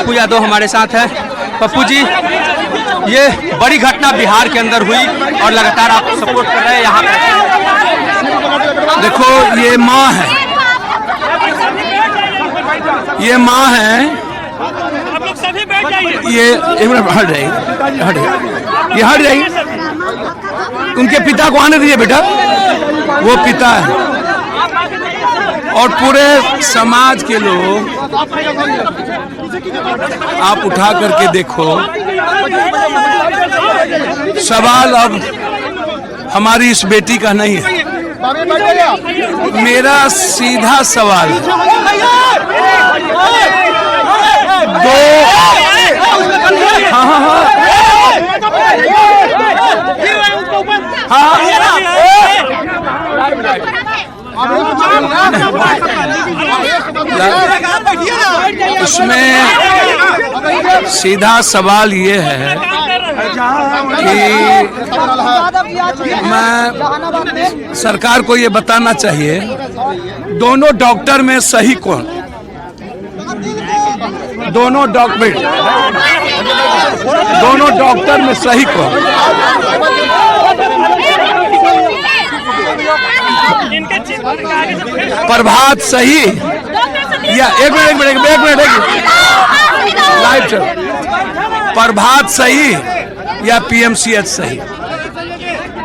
पप्पू यादव हमारे साथ है। पप्पू जी, ये बड़ी घटना बिहार के अंदर हुई और लगातार आप सपोर्ट कर रहे हैं यहाँ पे। देखो, ये माँ है, ये माँ है, ये एक मिनट हट जाएगी, ये हट जाएगी। उनके पिता को आने दीजिए बेटा, वो पिता है। और पूरे समाज के लोग आप उठा करके देखो, सवाल अब हमारी इस बेटी का नहीं है, मेरा सीधा सवाल है। दो उसमें सीधा सवाल ये है कि मैं सरकार को ये बताना चाहिए, दोनों डॉक्टर में सही कौन? दोनों डॉक्टर में सही कौन? प्रभात सही या एक मिनट लाइव चल, प्रभात सही या पीएमसीएच सही?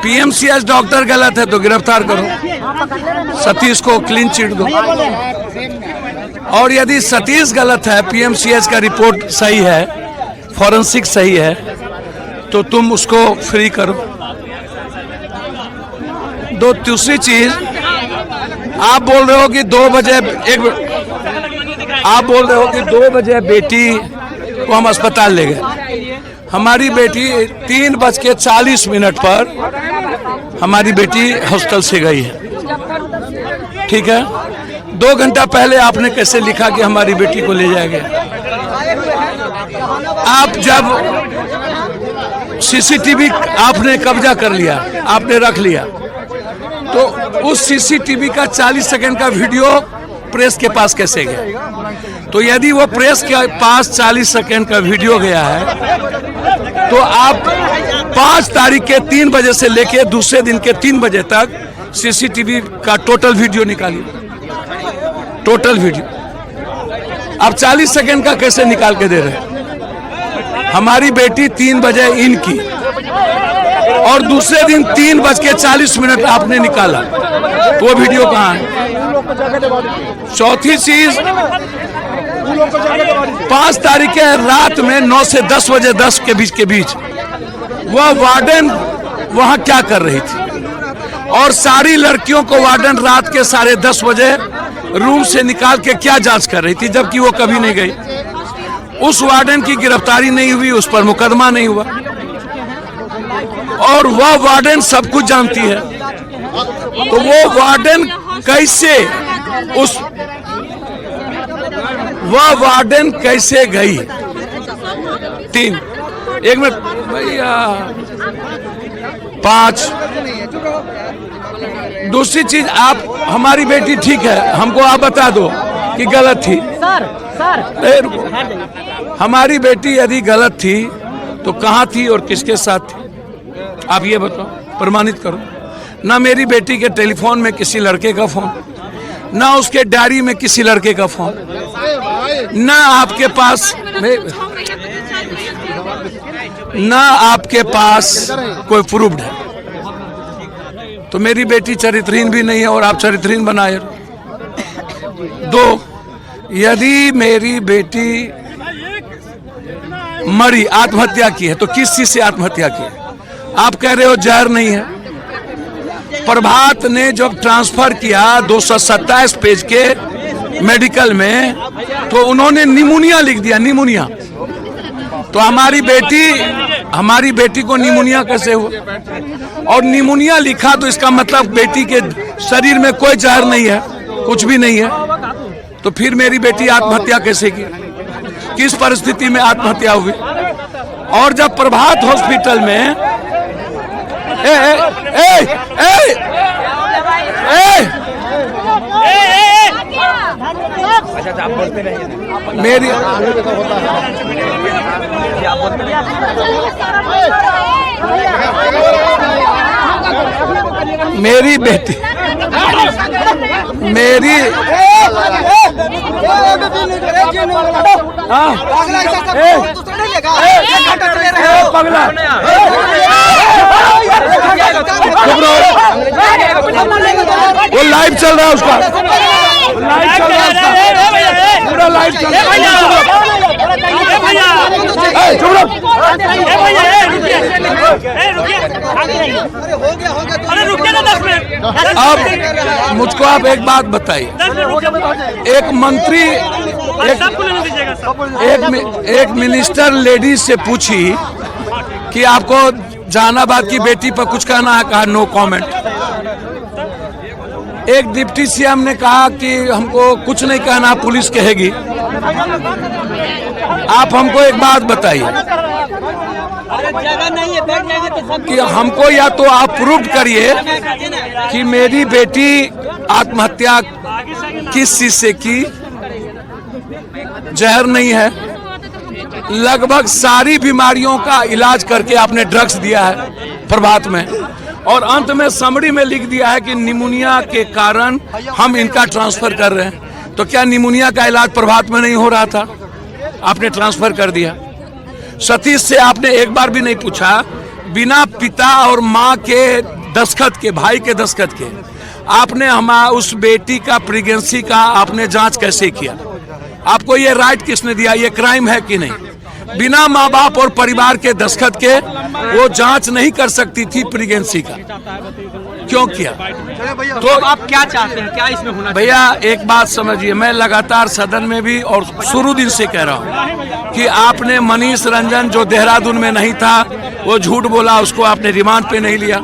पीएमसीएच डॉक्टर गलत है तो गिरफ्तार करो, सतीश को क्लीन चिट दो। और यदि सतीश गलत है, पीएमसीएच का रिपोर्ट सही है, फॉरेंसिक सही है, तो तुम उसको फ्री करो। दूसरी चीज, आप बोल रहे हो कि 2 बजे बेटी को हम अस्पताल ले गए। हमारी बेटी 3:40 पर हमारी बेटी हॉस्टल से गई है, ठीक है। 2 घंटा पहले आपने कैसे लिखा कि हमारी बेटी को ले जाया गया? आप जब सीसीटीवी आपने कब्जा कर लिया, आपने रख लिया, तो उस सीसीटीवी का 40 सेकंड का वीडियो प्रेस के पास कैसे गया? तो यदि वो प्रेस के पास 40 सेकंड का वीडियो गया है, तो आप 5 तारीख के 3 बजे से लेके दूसरे दिन के 3 बजे तक सीसीटीवी का टोटल वीडियो निकालिए, टोटल वीडियो। आप 40 सेकंड का कैसे निकाल के दे रहे हैं? हमारी बेटी 3 बजे इन की और दूसरे दिन 3:40 आपने निकाला, तो वो वीडियो कहाँ है? चौथी चीज, 5 तारीख के रात में 9 से 10 बजे 10 के बीच वह वार्डन वहां क्या कर रही थी? और सारी लड़कियों को वार्डन रात के 10:30 बजे रूम से निकाल के क्या जांच कर रही थी, जबकि वो कभी नहीं गई? उस वार्डन की गिरफ्तारी नहीं हुई, उस पर मुकदमा नहीं हुआ, और वह वार्डन सब कुछ जानती है। तो वो वार्डन कैसे गई? 3 एक मिनट भैया 5। दूसरी चीज, आप हमारी बेटी ठीक है, हमको आप बता दो कि गलत थी। हमारी बेटी यदि गलत थी तो कहाँ थी और किसके साथ थी? आप ये बताओ, प्रमाणित करो। ना मेरी बेटी के टेलीफोन में किसी लड़के का फोन, ना उसके डायरी में किसी लड़के का फोन, ना आपके पास कोई प्रूफ्ड है। तो मेरी बेटी चरित्रहीन भी नहीं है और आप चरित्रहीन बनाए। 2, यदि मेरी बेटी मरी, आत्महत्या की है, तो किस चीज से आत्महत्या की है? आप कह रहे हो जहर नहीं है। प्रभात ने जब ट्रांसफर किया 227 पेज के मेडिकल में, तो उन्होंने निमोनिया लिख दिया, निमोनिया। तो हमारी बेटी को निमोनिया कैसे हुआ? और निमोनिया लिखा तो इसका मतलब बेटी के शरीर में कोई जहर नहीं है, कुछ भी नहीं है। तो फिर मेरी बेटी आत्महत्या कैसे की? किस परिस्थिति में आत्महत्या हुई? और जब प्रभात हॉस्पिटल में मेरी मेरी बेटी मेरी पगला वो लाइव चल रहा है उसका, लाइव चल रहा है, पूरा लाइव चल रहा है। अब मुझको आप एक बात बताइए, एक मंत्री एक मिनिस्टर लेडीज से पूछी कि आपको जहानाबाद की बेटी पर कुछ कहना है, कहा नो कमेंट। एक डिप्टी सीएम ने कहा कि हमको कुछ नहीं कहना, पुलिस कहेगी। आप हमको एक बात बताइए कि हमको या तो आप प्रूव करिए कि मेरी बेटी आत्महत्या किस चीज से की, जहर नहीं है, लगभग सारी बीमारियों का इलाज करके आपने ड्रग्स दिया है प्रभात में, और अंत में समरी में लिख दिया है कि निमोनिया के कारण हम इनका ट्रांसफर कर रहे हैं। तो क्या निमोनिया का इलाज प्रभात में नहीं हो रहा था? आपने ट्रांसफर कर दिया। सतीश से आपने एक बार भी नहीं पूछा, बिना पिता और माँ के दस्तखत के, भाई के दस्तखत के, आपने उस बेटी का प्रेगनेंसी का आपने जांच कैसे किया? आपको ये राइट किसने दिया? ये क्राइम है कि नहीं? बिना माँ बाप और परिवार के दस्तखत के वो जांच नहीं कर सकती थी प्रेगनेंसी का, क्यों किया? तो आप क्या चाहते हैं, क्या इसमें होना? भैया एक बात समझिए, मैं लगातार सदन में भी और शुरू दिन से कह रहा हूँ कि आपने मनीष रंजन जो देहरादून में नहीं था, वो झूठ बोला, उसको आपने रिमांड पे नहीं लिया।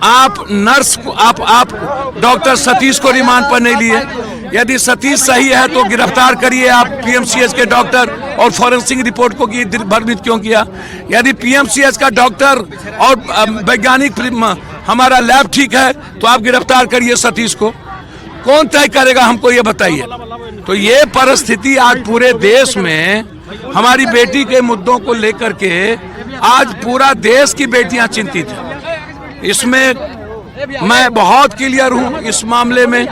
आप नर्स को, आप डॉक्टर सतीश को रिमांड पर नहीं लिए। यदि सतीश सही है तो गिरफ्तार करिए आप पीएमसीएच के डॉक्टर, और फॉरेंसिक रिपोर्ट को भ्रमित क्यों किया? यदि पीएमसीएच का डॉक्टर और वैज्ञानिक हमारा लैब ठीक है तो आप गिरफ्तार करिए सतीश को। कौन तय करेगा हमको ये बताइए। तो ये परिस्थिति आज पूरे देश में हमारी बेटी के मुद्दों को लेकर के आज पूरा देश की बेटियां चिंतित हैं। इसमें मैं बहुत क्लियर हूं, इस मामले में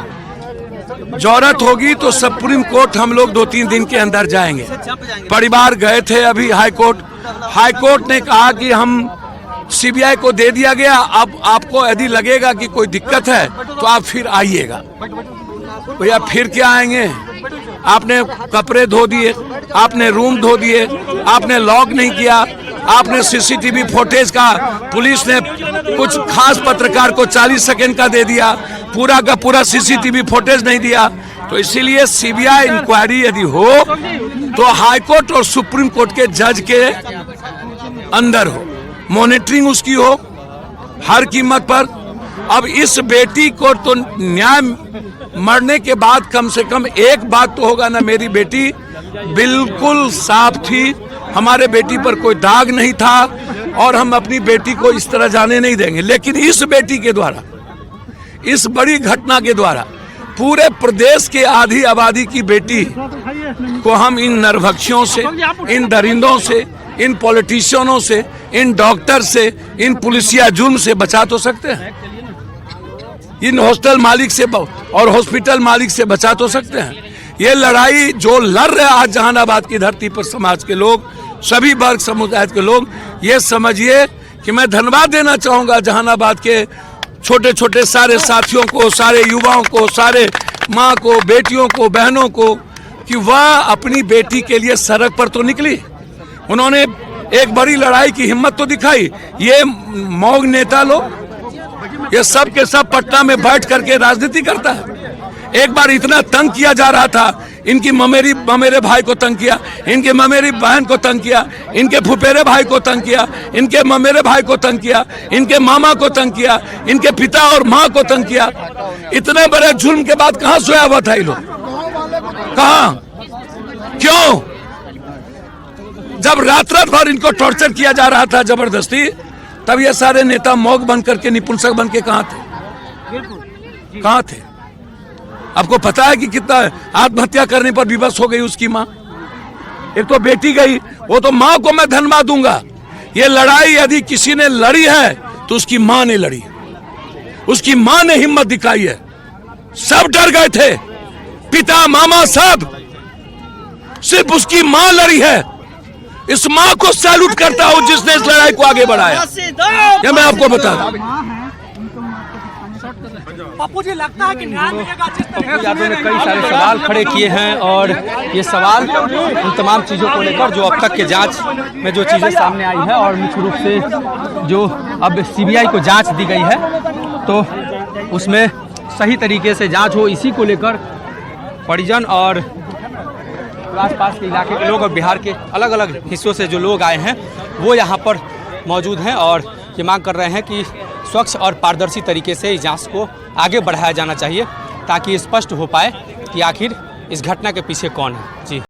जरूरत होगी तो सुप्रीम कोर्ट हम लोग 2-3 दिन के अंदर जाएंगे। परिवार गए थे अभी हाई कोर्ट ने कहा कि हम सीबीआई को दे दिया गया, अब आपको यदि लगेगा कि कोई दिक्कत है तो आप फिर आइएगा। भैया फिर क्या आएंगे? आपने कपड़े धो दिए, आपने रूम धो दिए, आपने लॉक नहीं किया, आपने सीसीटीवी फुटेज का पुलिस ने कुछ खास पत्रकार को 40 सेकंड का दे दिया, पूरा का पूरा सीसीटीवी फुटेज नहीं दिया। तो इसीलिए सीबीआई इंक्वायरी यदि हो तो हाई कोर्ट और सुप्रीम कोर्ट के जज के अंदर हो, मॉनिटरिंग उसकी हो हर कीमत पर। अब इस बेटी को तो न्याय मरने के बाद कम से कम एक बात तो होगा ना, मेरी बेटी बिल्कुल साफ थी, हमारे बेटी पर कोई दाग नहीं था, और हम अपनी बेटी को इस तरह जाने नहीं देंगे। लेकिन इस बेटी के द्वारा, इस बड़ी घटना के द्वारा पूरे प्रदेश के आधी आबादी की बेटी को हम इन नरभक्षियों से, इन दरिंदों से, इन पॉलिटिशियनों से, इन डॉक्टर से, इन पुलिसिया जुर्म से बचा तो सकते हैं। इन हॉस्टल मालिक से और हॉस्पिटल मालिक से बचा तो सकते हैं। ये लड़ाई जो लड़ रहे आज जहानाबाद की धरती पर समाज के लोग, सभी वर्ग समुदाय के लोग, ये समझिए कि मैं धन्यवाद देना चाहूँगा जहानाबाद के छोटे छोटे सारे साथियों को, सारे युवाओं को, सारे माँ को, बेटियों को, बहनों को, कि वह अपनी बेटी के लिए सड़क पर तो निकली, उन्होंने एक बड़ी लड़ाई की हिम्मत तो दिखाई। ये मौग नेता लोग, ये सब के सब पटना में बैठ करके राजनीति करता है। एक बार इतना तंग किया जा रहा था, इनकी ममेरे भाई को तंग किया, इनके ममेरी बहन को तंग किया, इनके फुफेरे भाई को तंग किया, इनके ममेरे भाई को तंग किया, इनके मामा को तंग किया, इनके पिता और माँ को तंग किया। इतने बड़े जुल्म के बाद कहाँ सोया हुआ था ये लोग? कहाँ? क्यों? जब रात भर इनको टॉर्चर किया जा रहा था जबरदस्ती, तब ये सारे नेता मौग बन करके, निपुंसक बन के कहाँ थे? कहाँ थे? आपको पता है कि कितना आत्महत्या करने पर विवश हो गई उसकी माँ। एक तो बेटी गई, वो तो माँ को मैं धन्यवाद दूंगा। ये लड़ाई यदि किसी ने लड़ी है तो उसकी माँ ने लड़ी, उसकी माँ ने हिम्मत दिखाई है। सब डर गए थे, पिता मामा सब, सिर्फ उसकी माँ लड़ी है। इस माँ को सैल्यूट करता हूं जिसने इस लड़ाई को आगे बढ़ाया। ये मैं आपको बता दूं। पप्पू जी, लगता है कि न्याय मिलेगा? पप्पू यादव ने कई सारे सवाल खड़े किए हैं और ये सवाल उन तमाम चीज़ों को लेकर जो अब तक के जांच में जो चीज़ें सामने आई है और मुख्य रूप से जो अब सीबीआई को जांच दी गई है तो उसमें सही तरीके से जांच हो, इसी को लेकर परिजन और आसपास के इलाके के लोग और बिहार के अलग अलग हिस्सों से जो लोग आए हैं वो यहाँ पर मौजूद हैं और ये मांग कर रहे हैं कि स्वच्छ और पारदर्शी तरीके से इस जांच को आगे बढ़ाया जाना चाहिए ताकि स्पष्ट हो पाए कि आखिर इस घटना के पीछे कौन है। जी।